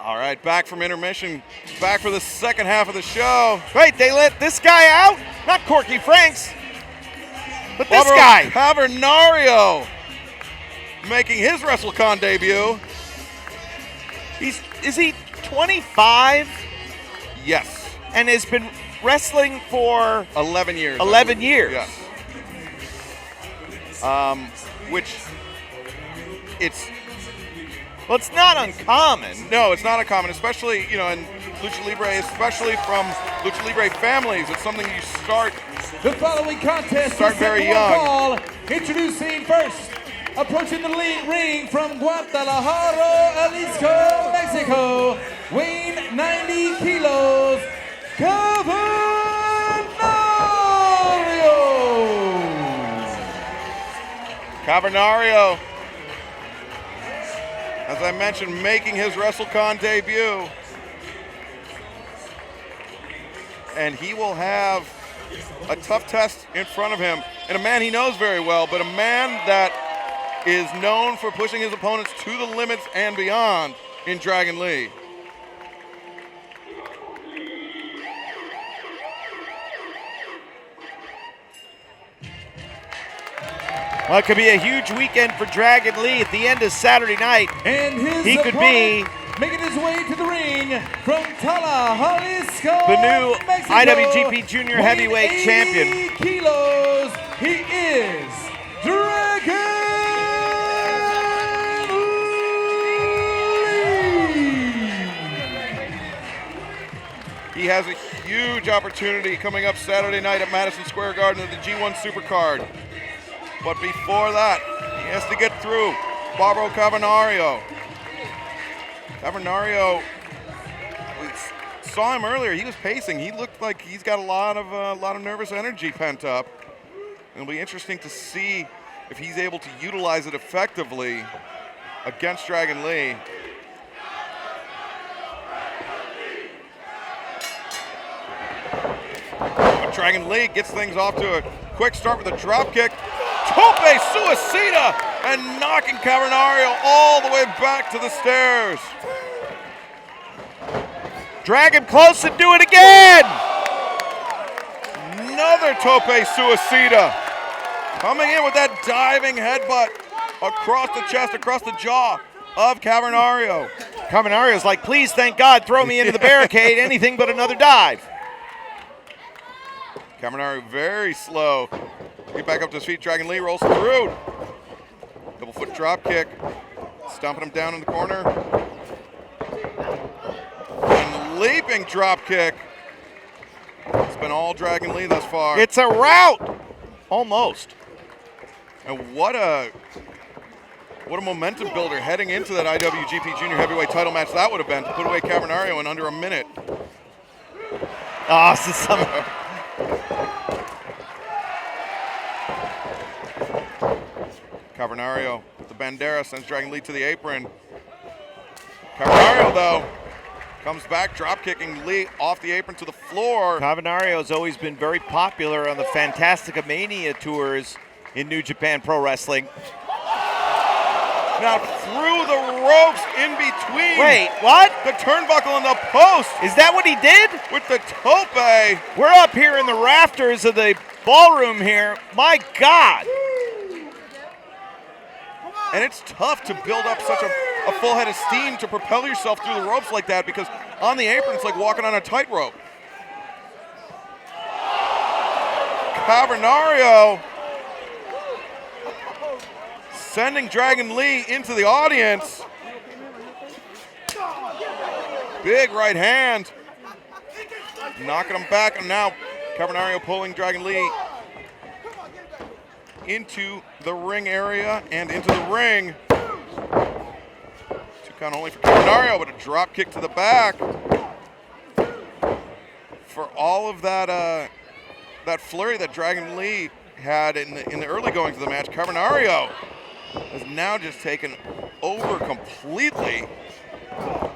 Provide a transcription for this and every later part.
All right, back from intermission, back for the second half of the show. Wait, they let this guy out? Not Corky Franks, but this guy. Cavernario making his Wrestlecon debut. Is he 25? Yes. And has been wrestling for 11 years. 11 years. Yes. Which it's not uncommon. No, it's not uncommon, especially in Lucha Libre, especially from Lucha Libre families. It's something you start. The following contest Start is very set for young. Call. Introducing first, approaching the ring from Guadalajara, Jalisco, Mexico, weighing 90 kilos, Cavernario, as I mentioned, making his Wrestlecon debut. And he will have a tough test in front of him. And a man he knows very well, but a man that is known for pushing his opponents to the limits and beyond in Dragon Lee. Well, it could be a huge weekend for Dragon Lee at the end of Saturday night. And he could be making his way to the ring from Tala, Jalisco, the new Mexico, IWGP Junior Heavyweight Champion. Kilos. He is Dragon Lee. He has a huge opportunity coming up Saturday night at Madison Square Garden at the G1 Supercard. But before that, he has to get through Barbaro Cavernario. Cavernario, we saw him earlier. He was pacing. He looked like he's got a lot of nervous energy pent up. It'll be interesting to see if he's able to utilize it effectively against Dragon Lee. But Dragon Lee gets things off to a quick start with a drop kick. Tope Suicida, and knocking Cavernario all the way back to the stairs. Drag him close and do it again. Another Tope Suicida. Coming in with that diving headbutt across the chest, across the jaw of Cavernario. Cavernario's like, please, thank God, throw me into the barricade, anything but another dive. Cavernario very slow. Get back up to his feet. Dragon Lee rolls through. Double foot drop kick. Stomping him down in the corner. And leaping drop kick. It's been all Dragon Lee thus far. It's a rout. Almost. And what a momentum builder heading into that IWGP Junior Heavyweight title match that would have been to put away Cavernario in under a minute. Oh, this is some. Cavernario with the bandera sends Dragon Lee to the apron. Cavernario, though, comes back, drop kicking Lee off the apron to the floor. Cavernario has always been very popular on the Fantastica Mania tours in New Japan Pro Wrestling. Now through the ropes in between. Wait, what? The turnbuckle and the post. Is that what he did? With the tope. We're up here in the rafters of the ballroom here. My God. And it's tough to build up such a full head of steam to propel yourself through the ropes like that, because on the apron it's like walking on a tightrope. Cavernario sending Dragon Lee into the audience. Big right hand. Knocking him back, and now Cavernario pulling Dragon Lee into the ring area and into the ring. 2 count only for Cavernario, but a drop kick to the back. For all of that that flurry that Dragon Lee had in the early goings of the match, Cavernario has now just taken over completely.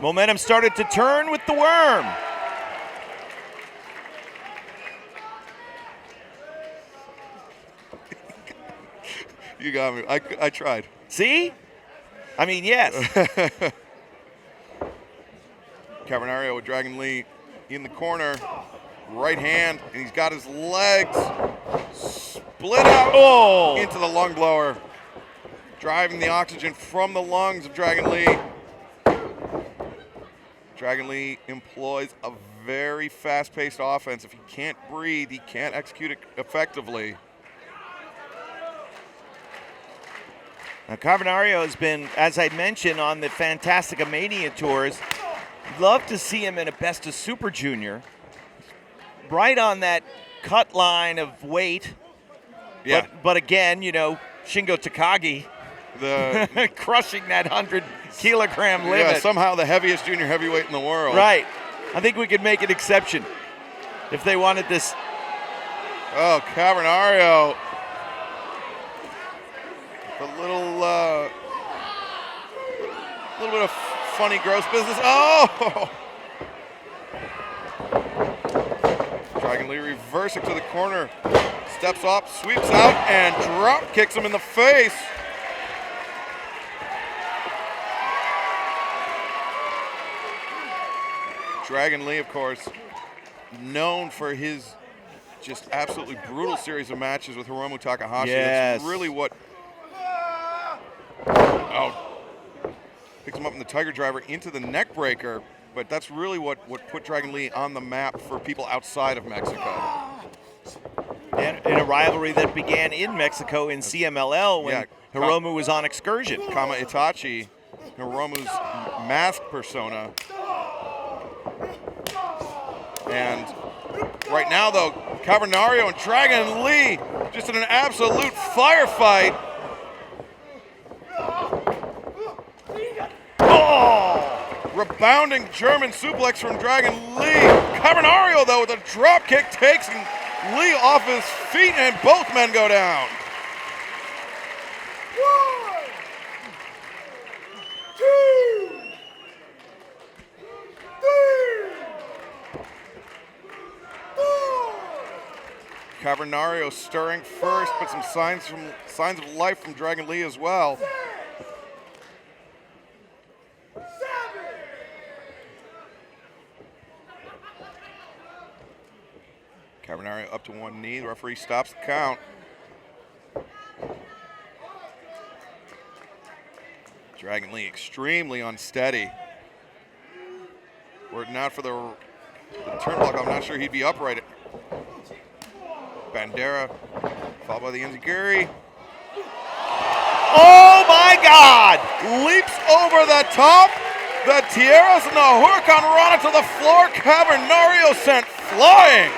Momentum started to turn with the worm. You got me. I tried. See? I mean, yes. Cavernario with Dragon Lee in the corner. Right hand, and he's got his legs split out into the lung blower, driving the oxygen from the lungs of Dragon Lee. Dragon Lee employs a very fast-paced offense. If he can't breathe, he can't execute it effectively. Now, Cavernario has been, as I mentioned, on the Fantastica Mania tours. Love to see him in a Best of Super Junior. Right on that cut line of weight. Yeah. But again, you know, Shingo Takagi crushing that 100-kilogram limit. Yeah, somehow the heaviest junior heavyweight in the world. Right. I think we could make an exception if they wanted this. Oh, Cavernario. A little bit of funny, gross business. Oh! Dragon Lee reversing to the corner. Steps up, sweeps out, and drop kicks him in the face. Dragon Lee, of course, known for his just absolutely brutal series of matches with Hiromu Takahashi. Yes. That's really what... Oh. Picks him up in the Tiger Driver into the neck breaker, but that's really what put Dragon Lee on the map for people outside of Mexico. And in a rivalry that began in Mexico in CMLL when Hiromu was on excursion. Kama Itachi, Hiromu's mask persona. And right now, though, Cavernario and Dragon Lee just in an absolute firefight. Oh! Rebounding German suplex from Dragon Lee. Cavernario, though, with a drop kick takes Lee off his feet, and both men go down. 1, 2, 3, 4. Cavernario stirring first, but some signs of life from Dragon Lee as well. 7. Cavernario up to one knee. The referee stops the count. Dragon Lee extremely unsteady. Were it not for the turnbuckle, I'm not sure he'd be upright. Bandera, followed by the enziguri. Oh my God! Leaps over the top. The Tierras and the Huracan Rana to the floor. Cavernario sent flying.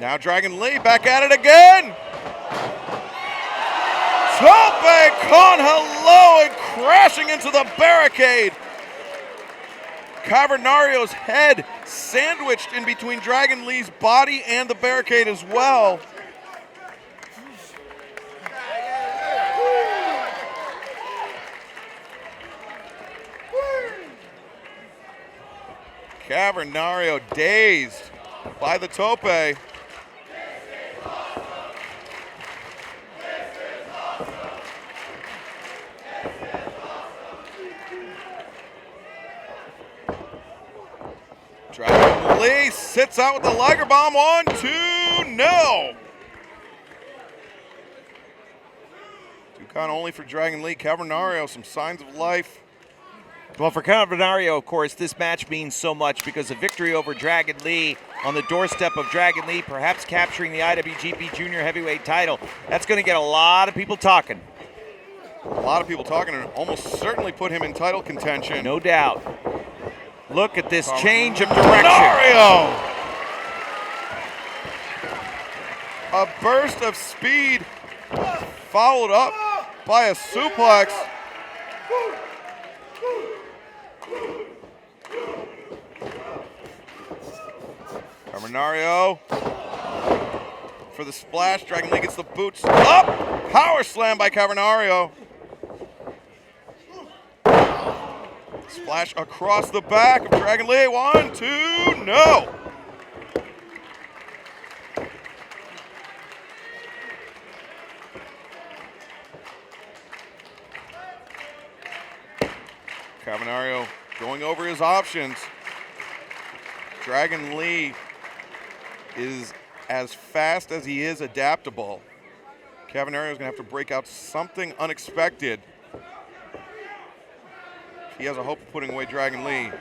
Now Dragon Lee back at it again. Tope con hello and crashing into the barricade. Cavernario's head sandwiched in between Dragon Lee's body and the barricade as well. Cavernario dazed by the tope. Dragon Lee sits out with the Liger Bomb. 1, 2, no. 2 count only for Dragon Lee. Cavernario, some signs of life. Well, for Cavernario, of course, this match means so much because a victory over Dragon Lee on the doorstep of Dragon Lee, perhaps capturing the IWGP Junior Heavyweight title, that's going to get a lot of people talking. A lot of people talking, and almost certainly put him in title contention. No doubt. Look at this change of direction. Cavernario! A burst of speed followed up by a suplex. Cavernario for the splash. Dragon Lee gets the boots up. Power slam by Cavernario. Splash across the back of Dragon Lee. 1, 2, no. Cavernario going over his options. Dragon Lee is as fast as he is adaptable. Cavernario is going to have to break out something unexpected. He has a hope of putting away Dragon Lee.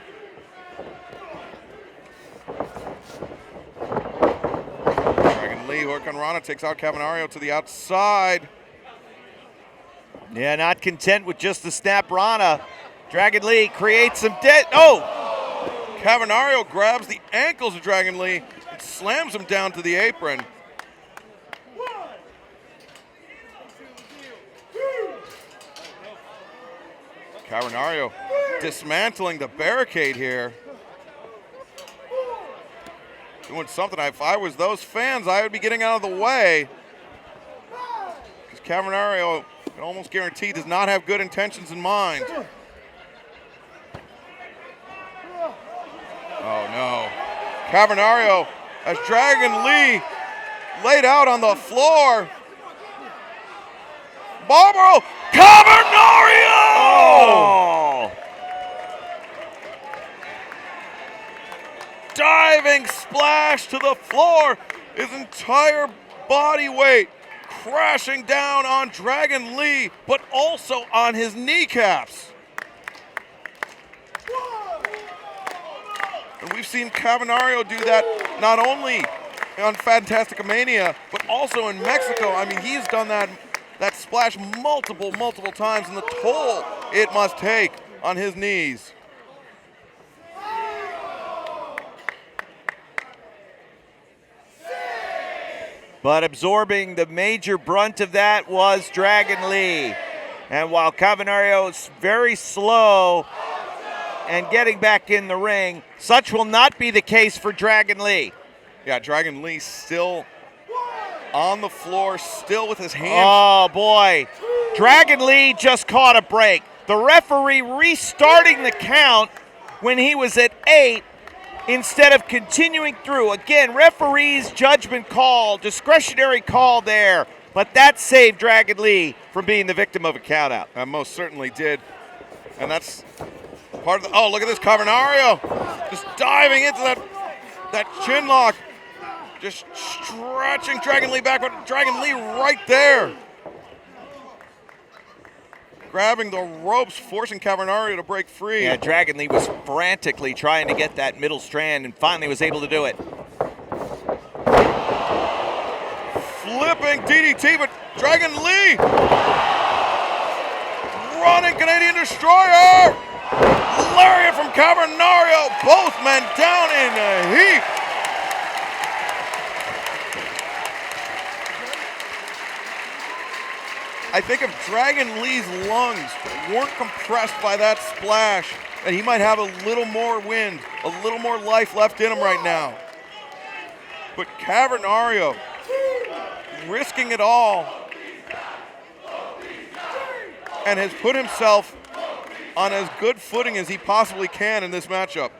Dragon Lee, Hurricane Rana takes out Cavernario to the outside. Yeah, not content with just the snap Rana. Dragon Lee creates some dead. Oh! Cavernario grabs the ankles of Dragon Lee and slams him down to the apron. Cavernario dismantling the barricade here. Doing something. If I was those fans, I would be getting out of the way. Because Cavernario, I can almost guarantee, does not have good intentions in mind. Oh no. Cavernario has Dragon Lee laid out on the floor. Barbaro Cavernario! Oh! Diving splash to the floor. His entire body weight crashing down on Dragon Lee, but also on his kneecaps. And we've seen Cavernario do that not only on Fantasticamania, but also in Mexico. I mean, he's done that splash multiple times, and the toll it must take on his knees. But absorbing the major brunt of that was Dragon Lee. And while Cavernario is very slow and getting back in the ring, such will not be the case for Dragon Lee. Yeah, Dragon Lee still on the floor, still with his hands. Oh boy, Dragon Lee just caught a break. The referee restarting the count when he was at 8 instead of continuing through. Again, referee's judgment call, discretionary call there, but that saved Dragon Lee from being the victim of a countout. That most certainly did. And that's part of the, oh, look at this, Cavernario just diving into that chin lock. Just stretching Dragon Lee back, but Dragon Lee right there. Grabbing the ropes, forcing Cavernario to break free. Yeah, Dragon Lee was frantically trying to get that middle strand and finally was able to do it. Flipping DDT, but Dragon Lee running Canadian Destroyer. Lariat from Cavernario, both men down in a heap. I think if Dragon Lee's lungs weren't compressed by that splash, that he might have a little more wind, a little more life left in him right now. But Cavernario risking it all and has put himself on as good footing as he possibly can in this matchup.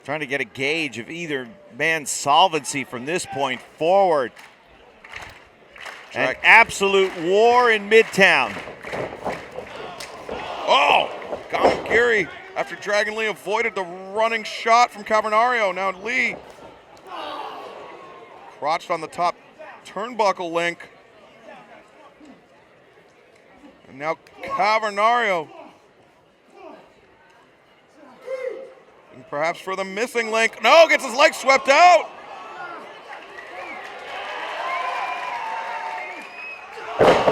Trying to get a gauge of either man's solvency from this point forward. An absolute war in Midtown. Oh, Gamagiri after Dragon Lee avoided the running shot from Cavernario. Now Lee crotched on the top turnbuckle link. And now Cavernario. And perhaps for the missing link. No, gets his leg swept out.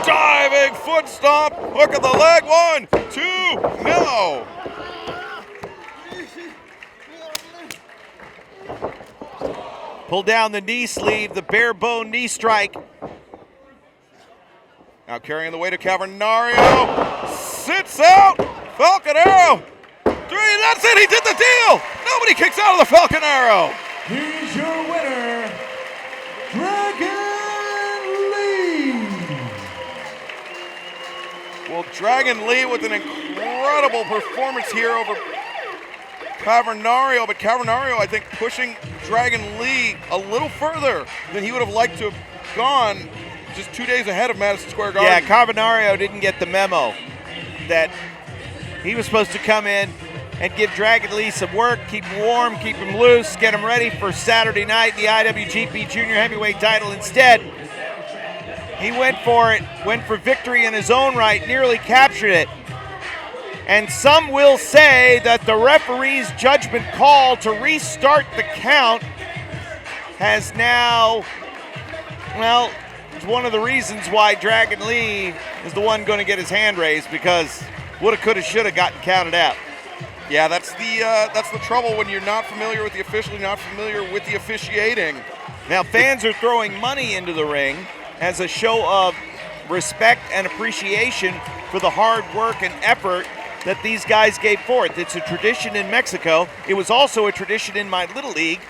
Diving foot stomp, hook of the leg, 1, 2, no. Pull down the knee sleeve, the bare bone knee strike. Now carrying the weight of Cavernario, sits out, Falcon Arrow. 3, that's it, he did the deal. Nobody kicks out of the Falcon Arrow. Here's your winner, Dragon Lee. Well, Dragon Lee with an incredible performance here over Cavernario, but Cavernario, I think, pushing Dragon Lee a little further than he would have liked to have gone just 2 days ahead of Madison Square Garden. Yeah, Cavernario didn't get the memo that he was supposed to come in and give Dragon Lee some work, keep him warm, keep him loose, get him ready for Saturday night, the IWGP Junior Heavyweight title. Instead, he went for it, went for victory in his own right, nearly captured it. And some will say that the referee's judgment call to restart the count has now, well, it's one of the reasons why Dragon Lee is the one going to get his hand raised, because woulda, coulda, shoulda gotten counted out. Yeah, that's the trouble when you're not familiar with the official, you're not familiar with the officiating. Now, fans are throwing money into the ring as a show of respect and appreciation for the hard work and effort that these guys gave forth. It's a tradition in Mexico. It was also a tradition in my little league.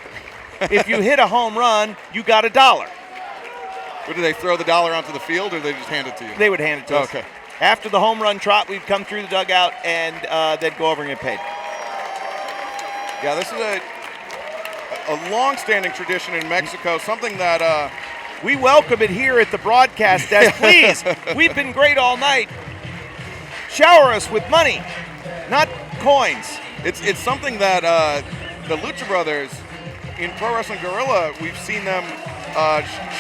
If you hit a home run, you got $1. Or do they throw the dollar onto the field, or they just hand it to you? They would hand it to us. Okay. After the home run trot, we'd come through the dugout and then go over and get paid. Yeah, this is a long-standing tradition in Mexico, something that We welcome it here at the broadcast desk. Please, we've been great all night. Shower us with money, not coins. it's something that the Lucha Brothers in Pro Wrestling Guerrilla, we've seen them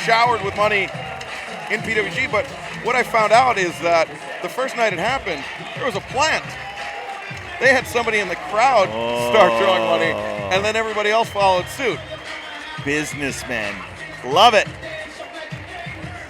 showered with money in PWG, but what I found out is that the first night it happened, there was a plant. They had somebody in the crowd start throwing money, and then everybody else followed suit. Businessmen. Love it.